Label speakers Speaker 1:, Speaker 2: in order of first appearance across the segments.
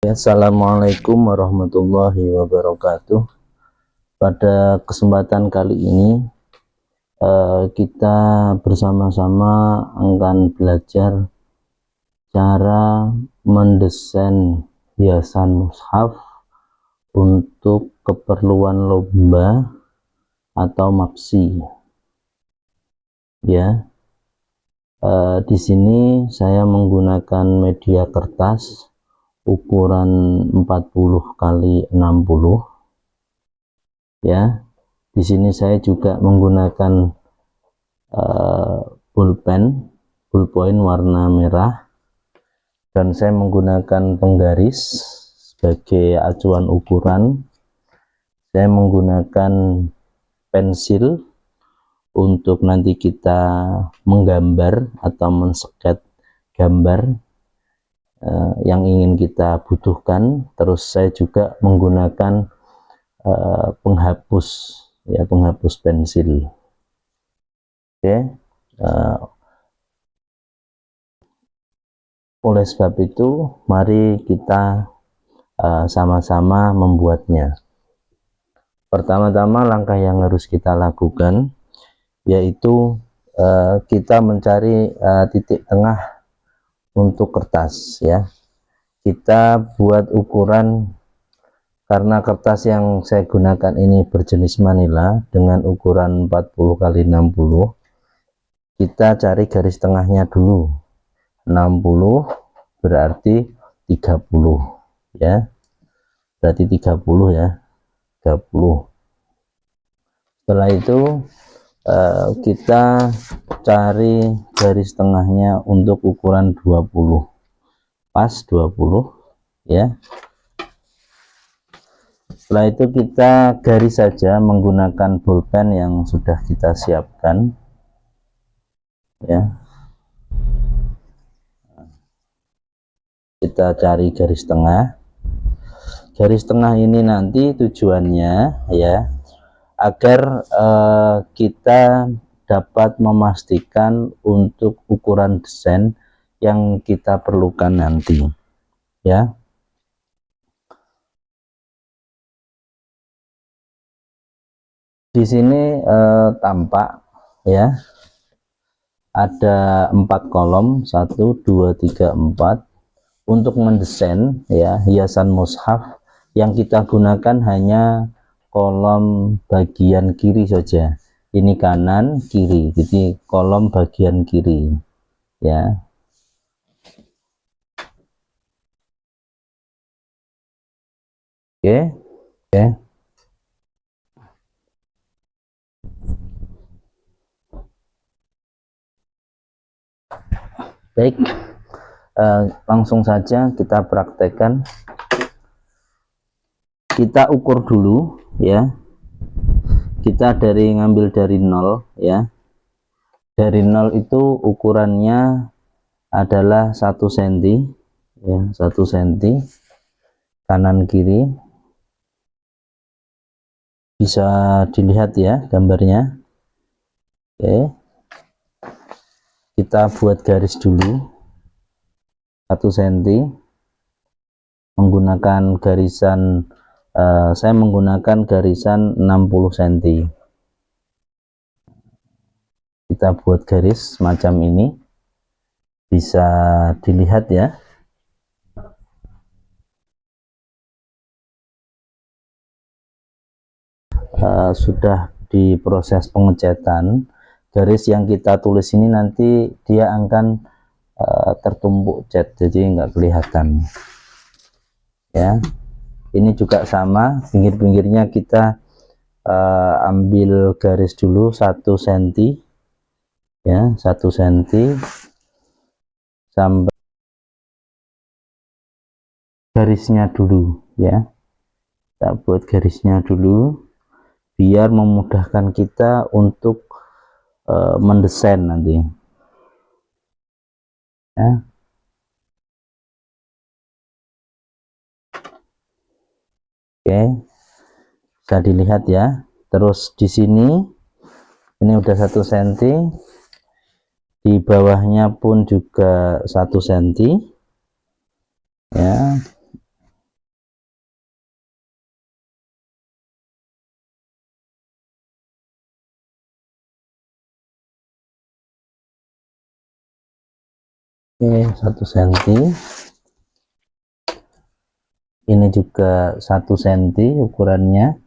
Speaker 1: Assalamualaikum warahmatullahi wabarakatuh. Pada kesempatan kali ini kita bersama-sama akan belajar cara mendesain hiasan mushaf untuk keperluan lomba atau mapsi. Ya, di sini saya menggunakan media kertas ukuran 40 kali 60. Ya, di sini saya juga menggunakan ballpoint warna merah, dan saya menggunakan penggaris sebagai acuan ukuran. Saya menggunakan pensil untuk nanti kita menggambar atau mensket gambar yang ingin kita butuhkan. Terus saya juga menggunakan penghapus, ya, penghapus pensil. Oke, oleh sebab itu mari kita sama-sama membuatnya. Pertama-tama langkah yang harus kita lakukan yaitu kita mencari titik tengah untuk kertas, ya. Kita buat ukuran, karena kertas yang saya gunakan ini berjenis manila dengan ukuran 40 kali 60. Kita cari garis tengahnya dulu. 60 berarti 30, ya. Berarti 30, ya. 30. Setelah itu kita cari garis tengahnya untuk ukuran 20. Pas 20, ya. Setelah itu kita garis saja menggunakan bolpen yang sudah kita siapkan, ya. Kita cari garis tengah. Garis tengah ini nanti tujuannya, ya, agar kita dapat memastikan untuk ukuran desain yang kita perlukan nanti, ya. Di sini tampak, ya, ada 4 kolom, 1 2 3 4 untuk mendesain, ya, hiasan mushaf. Yang kita gunakan hanya kolom bagian kiri saja. Ini kanan kiri, jadi kolom bagian kiri, ya. Oke, oke. Baik, langsung saja kita praktekkan. Kita ukur dulu, ya. Kita ngambil dari 0, ya. Dari 0 itu ukurannya adalah 1 cm, ya, 1 cm kanan kiri. Bisa dilihat, ya, gambarnya. Oke, kita buat garis dulu 1 cm menggunakan garisan saya menggunakan garisan 60 cm. Kita buat garis semacam ini, bisa dilihat, ya. Sudah diproses pengecatan. Garis yang kita tulis ini nanti dia akan tertumpuk cat, jadi nggak kelihatan, ya. Ini juga sama, pinggir-pinggirnya kita ambil garis dulu 1 cm, ya, 1 cm sampai garisnya dulu, ya. Kita buat garisnya dulu biar memudahkan kita untuk mendesain nanti, ya. Oke, bisa dilihat, ya. Terus di sini ini udah 1 cm, di bawahnya pun juga 1 cm, ya. 1 senti, ini juga 1 senti ukurannya.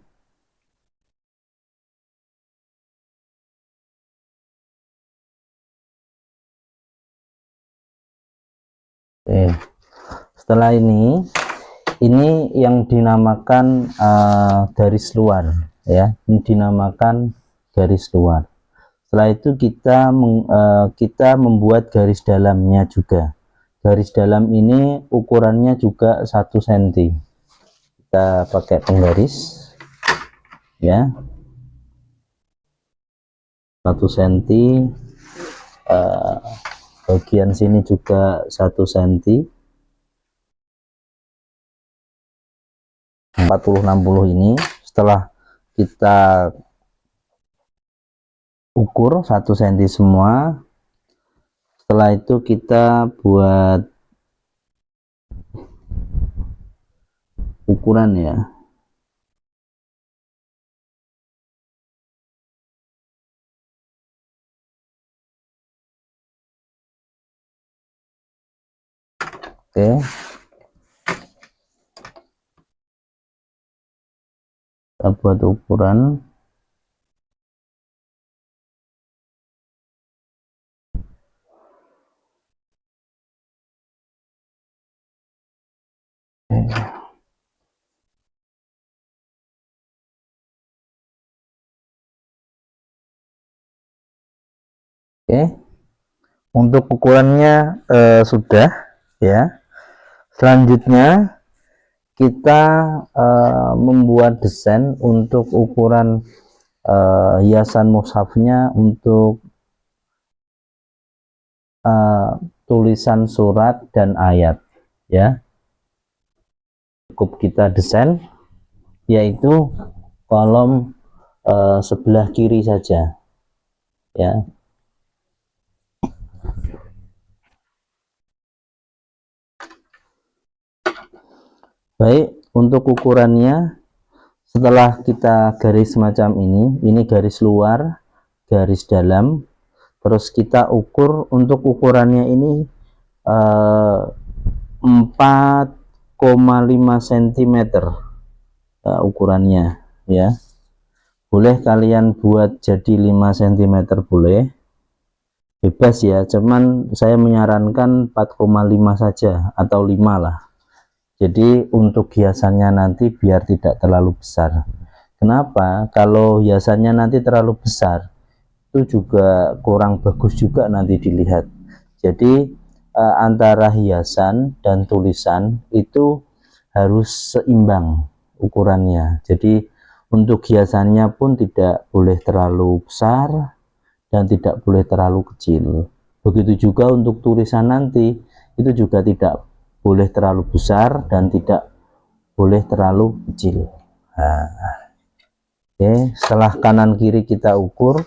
Speaker 1: Setelah ini yang dinamakan garis luar ya, ini dinamakan garis luar. Setelah itu kita membuat garis dalamnya juga. Garis dalam ini ukurannya juga 1 senti. Kita pakai penggaris ya, 1 senti, bagian sini juga 1 senti. 40-60 ini setelah kita ukur 1 senti semua. Setelah itu kita buat ukuran ya. Oke, kita buat ukuran. Oke, untuk ukurannya sudah ya. Selanjutnya kita membuat desain untuk ukuran hiasan mushafnya, untuk tulisan surat dan ayat ya. Cukup kita desain yaitu kolom sebelah kiri saja ya. Baik, untuk ukurannya setelah kita garis semacam ini garis luar, garis dalam, terus kita ukur. Untuk ukurannya ini 4,5 cm ukurannya ya. Boleh kalian buat jadi 5 cm, boleh, bebas ya, cuman saya menyarankan 4,5 saja atau 5 lah. Jadi untuk hiasannya nanti biar tidak terlalu besar. Kenapa? Kalau hiasannya nanti terlalu besar itu juga kurang bagus juga nanti dilihat. Jadi antara hiasan dan tulisan itu harus seimbang ukurannya. Jadi untuk hiasannya pun tidak boleh terlalu besar dan tidak boleh terlalu kecil. Begitu juga untuk tulisan nanti itu juga tidak boleh terlalu besar dan tidak boleh terlalu kecil. Nah, oke, setelah kanan kiri kita ukur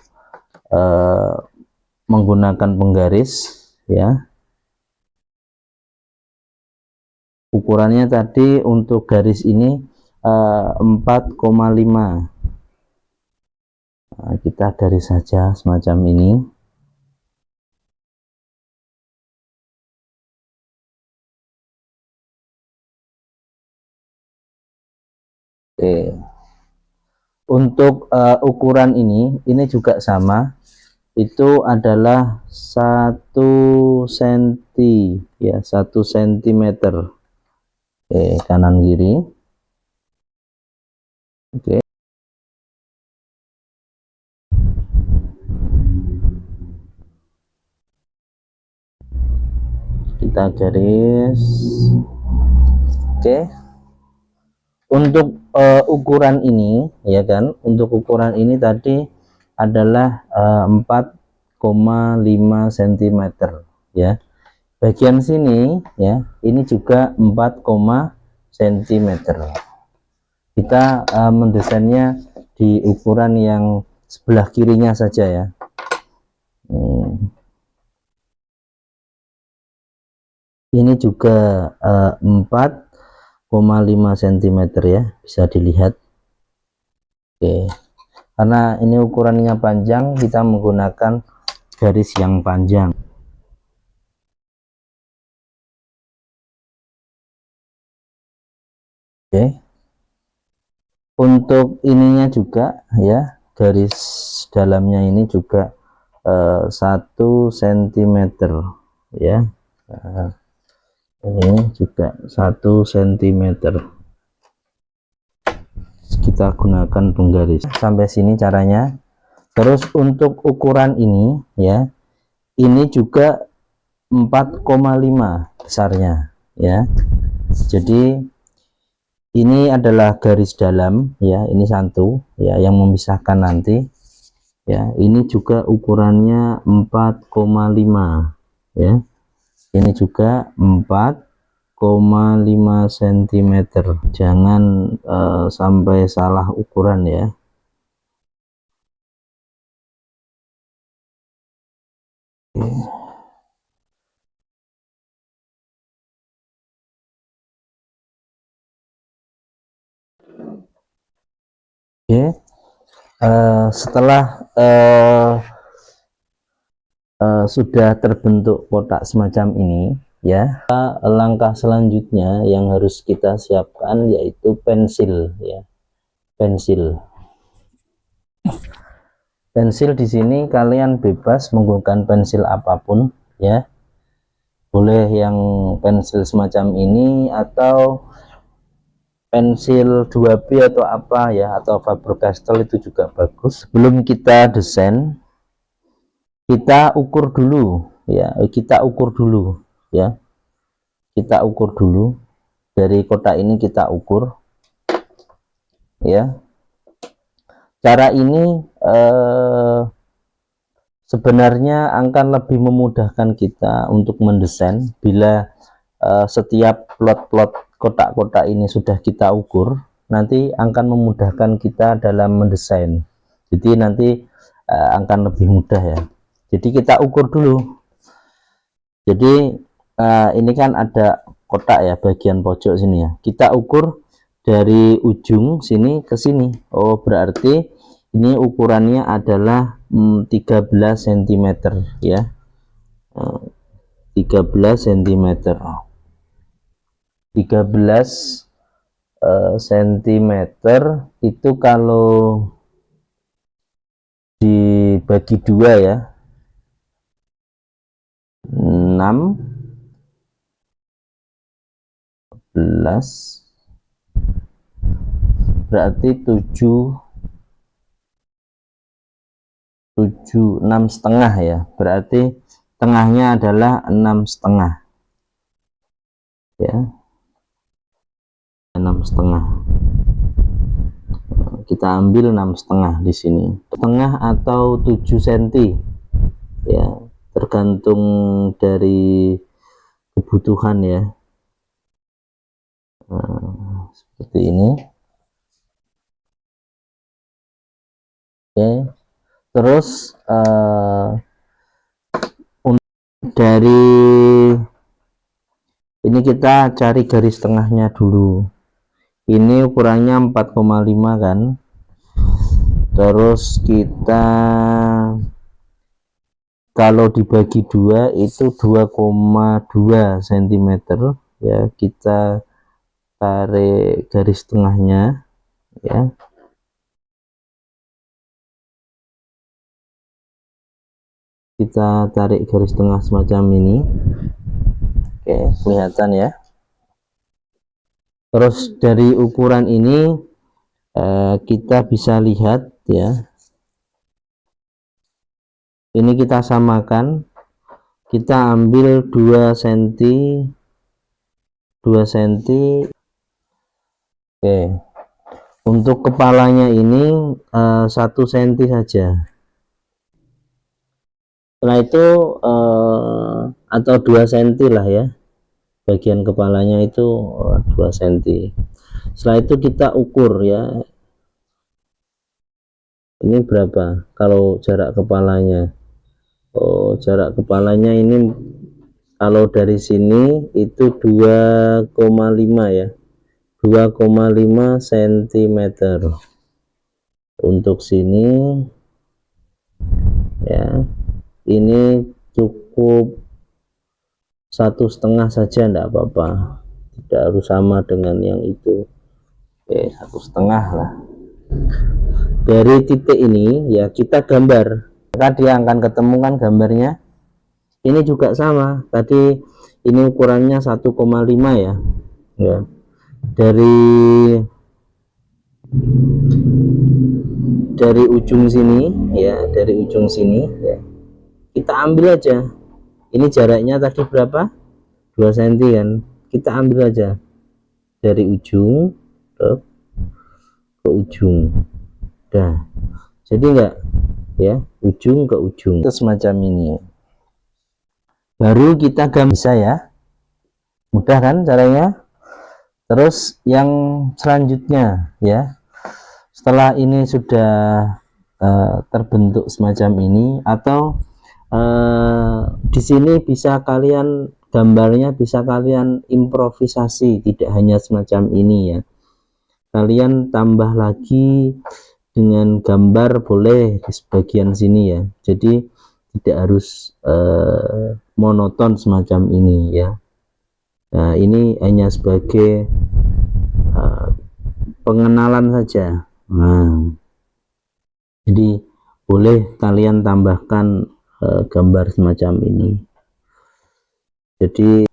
Speaker 1: menggunakan penggaris ya. Ukurannya tadi untuk garis ini 4,5. Nah, kita garis saja semacam ini. Oke. Untuk ukuran ini juga sama, itu adalah 1 cm ya, 1 cm. Oke, kanan kiri. Oke, kita garis. Oke, untuk ukuran ini ya kan, untuk ukuran ini tadi adalah 4,5 cm ya. Bagian sini ya, ini juga 4, cm. Kita mendesainnya di ukuran yang sebelah kirinya saja ya. Ini juga 4,5 cm ya, bisa dilihat. Oke, karena ini ukurannya panjang, kita menggunakan garis yang panjang. Oke, untuk ininya juga ya, garis dalamnya ini juga 1 cm ya. Ini juga 1 cm, kita gunakan penggaris sampai sini caranya. Terus untuk ukuran ini ya, ini juga 4,5 besarnya ya. Jadi ini adalah garis dalam ya, ini satu ya yang memisahkan nanti ya. Ini juga ukurannya 4,5 ya. Ini juga 4,5 cm. Jangan sampai salah ukuran ya. Oke, setelah sudah terbentuk kotak semacam ini ya, langkah selanjutnya yang harus kita siapkan yaitu pensil ya. Pensil di sini kalian bebas menggunakan pensil apapun ya, boleh yang pensil semacam ini atau pensil 2B atau apa ya, atau Faber-Castell itu juga bagus. Sebelum kita desain, kita ukur dulu ya, kita ukur dulu dari kotak ini, kita ukur ya. Cara ini sebenarnya akan lebih memudahkan kita untuk mendesain bila setiap plot-plot kotak-kotak ini sudah kita ukur. Nanti akan memudahkan kita dalam mendesain, jadi nanti akan lebih mudah ya. Jadi kita ukur dulu. Jadi ini kan ada kotak ya, bagian pojok sini ya, kita ukur dari ujung sini ke sini. Oh, berarti ini ukurannya adalah 13 cm ya, 13 cm 13 cm itu kalau dibagi dua ya, 16 berarti 6,5 ya, berarti tengahnya adalah 6,5 ya, 6,5. Kita ambil 6,5 di sini, tengah atau 7 cm ya, tergantung dari kebutuhan ya. Nah, seperti ini. Oke, terus dari ini kita cari garis tengahnya dulu. Ini ukurannya 4,5 kan, terus kita kalau dibagi dua itu 2,2 cm ya, kita tarik garis tengahnya ya. Kita tarik garis tengah semacam ini. Oke, kelihatan ya. Terus dari ukuran ini kita bisa lihat ya, ini kita samakan, kita ambil 2 cm 2 cm. Oke, untuk kepalanya ini 1 cm saja. Setelah itu atau 2 cm lah ya, bagian kepalanya itu 2 cm. Setelah itu kita ukur ya, ini berapa kalau jarak kepalanya. Oh, jarak kepalanya ini kalau dari sini itu 2,5 ya, 2,5 cm. Untuk sini ya, ini cukup 1,5 saja, enggak apa-apa, tidak harus sama dengan yang itu. Oke, 1,5 lah. Dari titik ini ya kita gambar, maka dia akan ketemu kan gambarnya. Ini juga sama, tadi ini ukurannya 1,5 ya. Ya, dari ujung sini ya, dari ujung sini ya, kita ambil aja. Ini jaraknya tadi berapa? 2 cm kan, kita ambil aja dari ujung ke ujung. Nah, jadi enggak ya, ujung ke ujung itu semacam ini. Baru kita gambar, bisa ya, mudah kan caranya. Terus yang selanjutnya ya, setelah ini sudah terbentuk semacam ini, atau di sini bisa kalian gambarnya bisa kalian improvisasi, tidak hanya semacam ini ya, kalian tambah lagi dengan gambar boleh di sebagian sini ya, jadi tidak harus monoton semacam ini ya. Nah, ini hanya sebagai pengenalan saja. Nah, jadi boleh kalian tambahkan gambar semacam ini. Jadi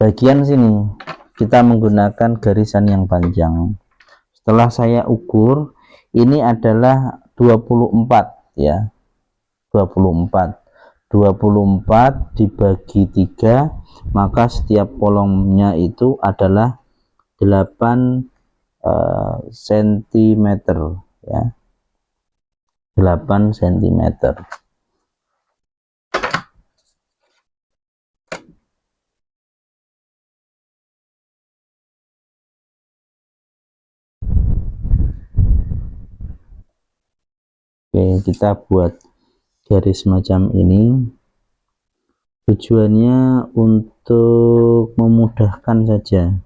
Speaker 1: bagian sini kita menggunakan garisan yang panjang. Setelah saya ukur, ini adalah 24 ya, 24 dibagi 3, maka setiap kolomnya itu adalah 8 cm ya, 8 cm. Oke, kita buat garis macam ini, tujuannya untuk memudahkan saja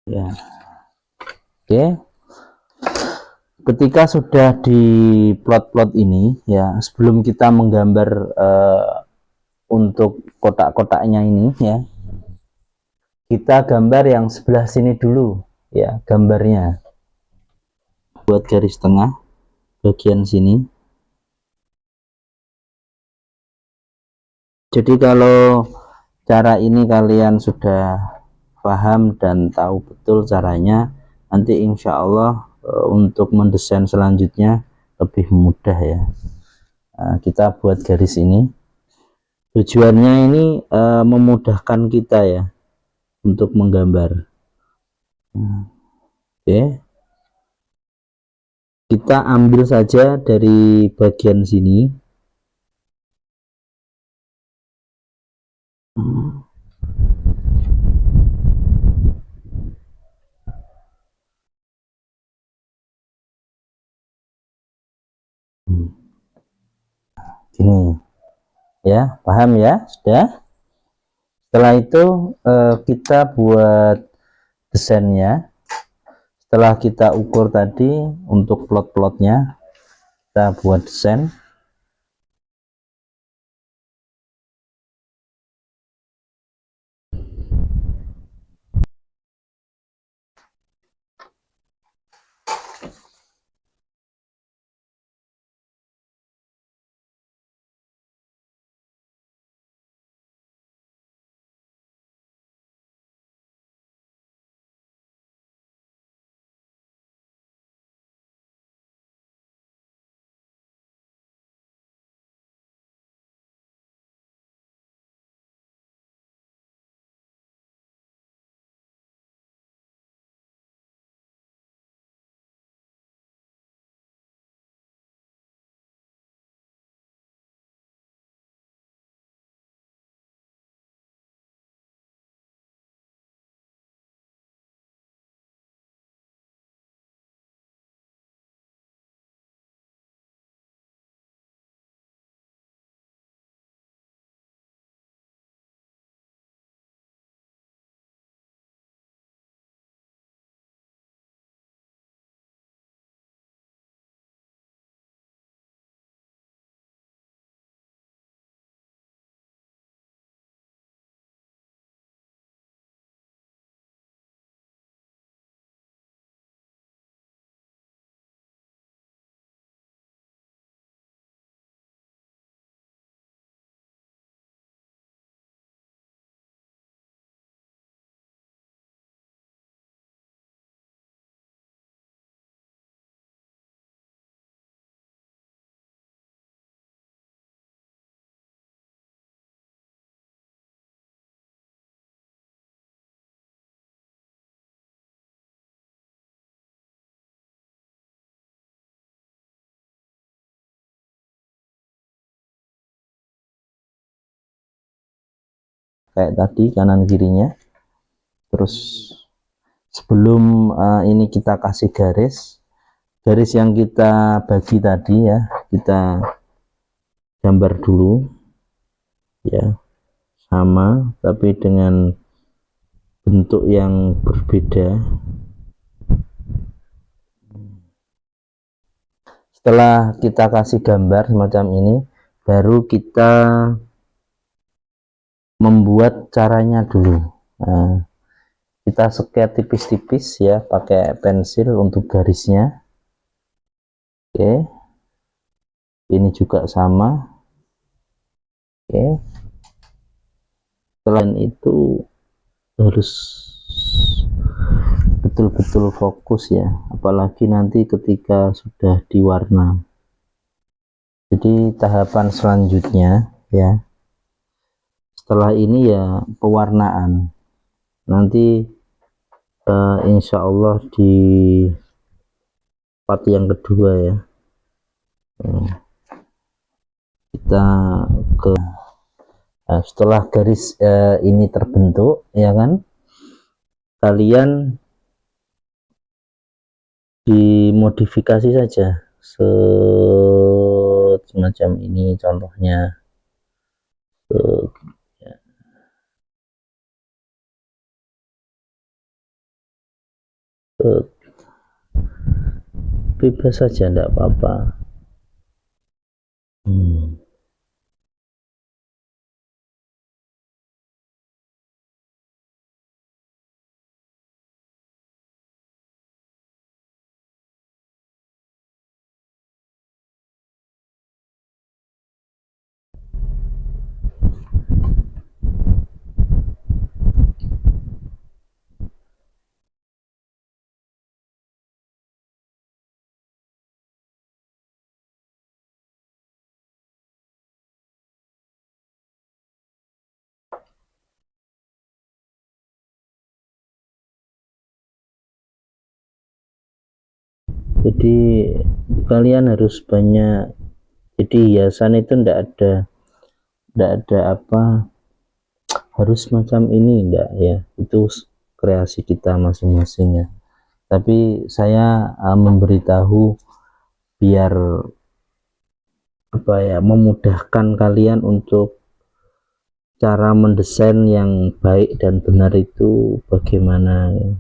Speaker 1: ya. Oke, ketika sudah di plot-plot ini ya, sebelum kita menggambar untuk kotak-kotaknya ini ya, kita gambar yang sebelah sini dulu ya, gambarnya. Buat garis tengah bagian sini. Jadi kalau cara ini kalian sudah paham dan tahu betul caranya, nanti insya Allah untuk mendesain selanjutnya lebih mudah ya. Nah, kita buat garis ini, tujuannya ini memudahkan kita ya untuk menggambar. Nah, oke, kita ambil saja dari bagian sini. Gini ya, paham ya, sudah. Setelah itu kita buat desainnya. Setelah kita ukur tadi untuk plot-plotnya, kita buat desain. kayak tadi kanan kirinya. Terus sebelum ini kita kasih garis yang kita bagi tadi ya, kita gambar dulu ya, sama tapi dengan bentuk yang berbeda. Setelah kita kasih gambar semacam ini, baru kita membuat caranya dulu. Nah, kita sket tipis-tipis ya, pakai pensil untuk garisnya. Oke, ini juga sama. Oke, selain itu harus betul-betul fokus ya, apalagi nanti ketika sudah diwarna. Jadi tahapan selanjutnya ya, setelah ini ya pewarnaan. Nanti insya Allah di part yang kedua ya, kita ke setelah garis ini terbentuk ya kan, kalian dimodifikasi saja semacam ini contohnya. Bebas saja, enggak apa-apa. Jadi kalian harus banyak, jadi hiasan itu enggak ada apa harus macam ini, enggak ya, itu kreasi kita masing-masing ya. Tapi saya memberitahu biar apa ya, memudahkan kalian untuk cara mendesain yang baik dan benar itu bagaimana ya.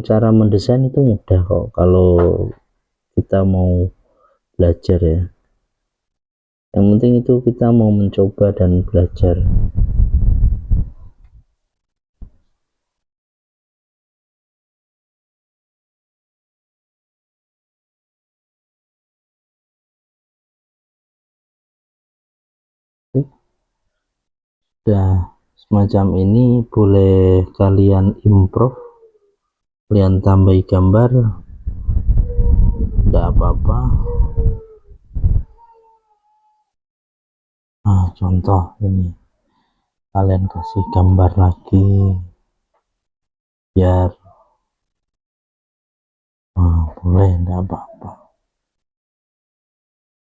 Speaker 1: Cara mendesain itu mudah kok kalau kita mau belajar ya. Yang penting itu kita mau mencoba dan belajar. Sudah semacam ini, boleh kalian improve, kalian tambahi gambar, tidak apa-apa. Nah, contoh ini kalian kasih gambar lagi biar boleh, tidak apa-apa.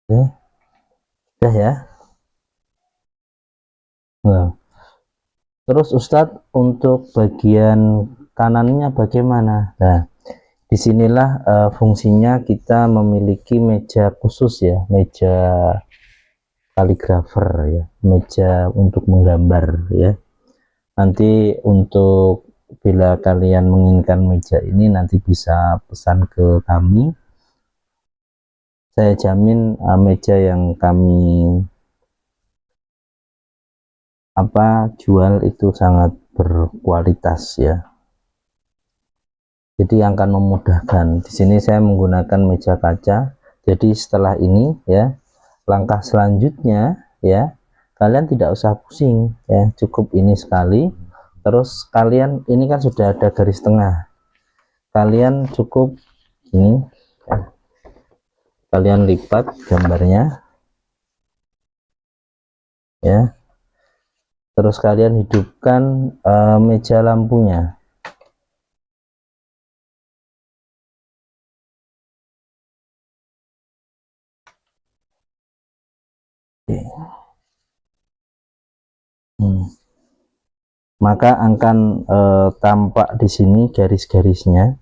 Speaker 1: Oke, sudah ya. Nah, terus Ustadz untuk bagian kanannya bagaimana? Nah, disinilah fungsinya kita memiliki meja khusus ya, meja kaligrafer ya, meja untuk menggambar ya. Nanti untuk bila kalian menginginkan meja ini, nanti bisa pesan ke kami. Saya jamin meja yang kami jual itu sangat berkualitas ya. Jadi akan memudahkan. Di sini saya menggunakan meja kaca. Jadi setelah ini ya, langkah selanjutnya ya, kalian tidak usah pusing ya, cukup ini sekali. Terus kalian ini kan sudah ada garis tengah, kalian cukup ini ya, kalian lipat gambarnya ya, terus kalian hidupkan meja lampunya Maka akan tampak di sini garis-garisnya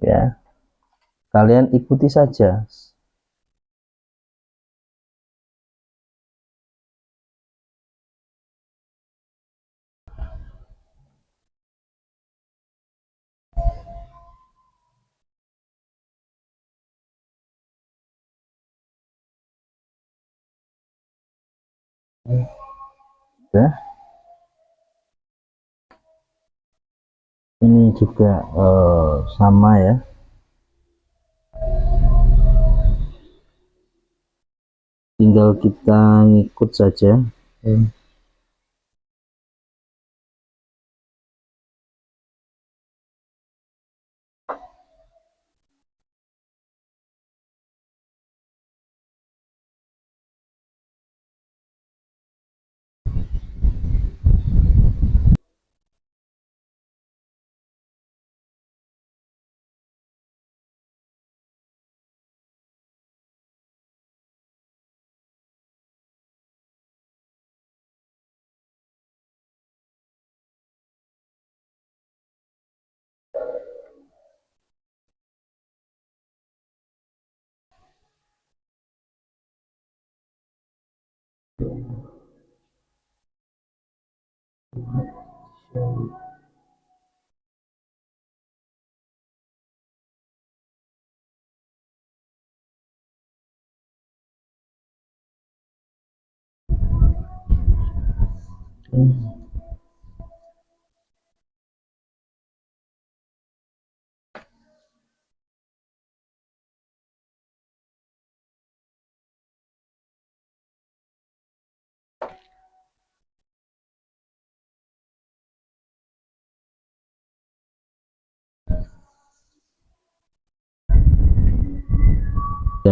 Speaker 1: ya, kalian ikuti saja. Ya. Ini juga sama ya, tinggal kita ngikut saja.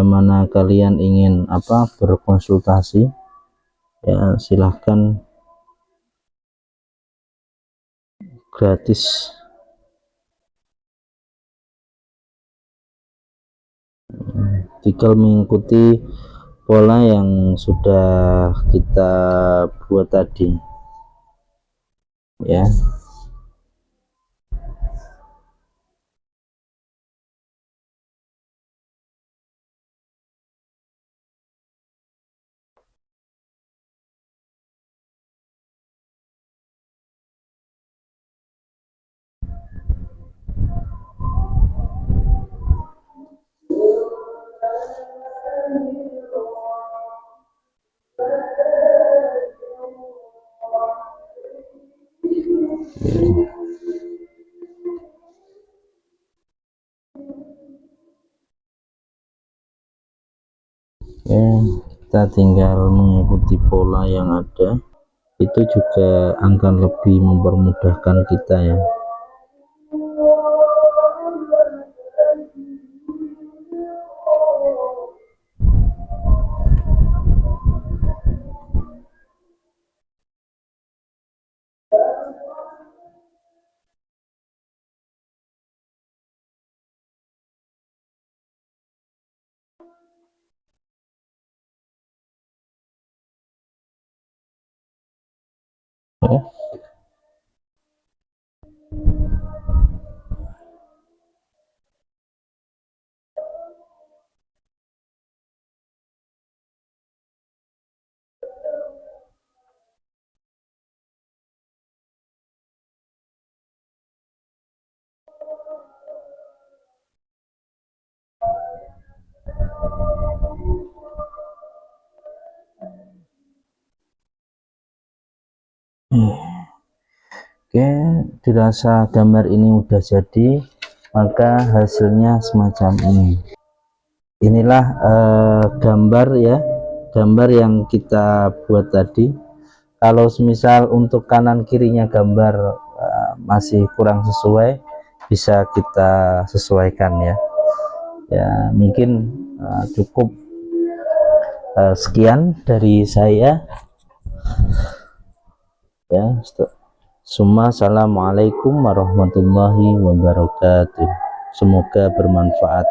Speaker 1: Mana kalian ingin berkonsultasi ya, silahkan, gratis. Tinggal mengikuti pola yang sudah kita buat tadi ya. Ya, kita tinggal mengikuti pola yang ada, itu juga akan lebih mempermudahkan kita ya. Oke, dirasa gambar ini udah jadi, maka hasilnya semacam ini. Inilah gambar ya, gambar yang kita buat tadi. Kalau semisal untuk kanan kirinya gambar masih kurang sesuai, bisa kita sesuaikan ya. Ya mungkin cukup sekian dari saya ya. Assalamualaikum warahmatullahi wabarakatuh. Semoga bermanfaat.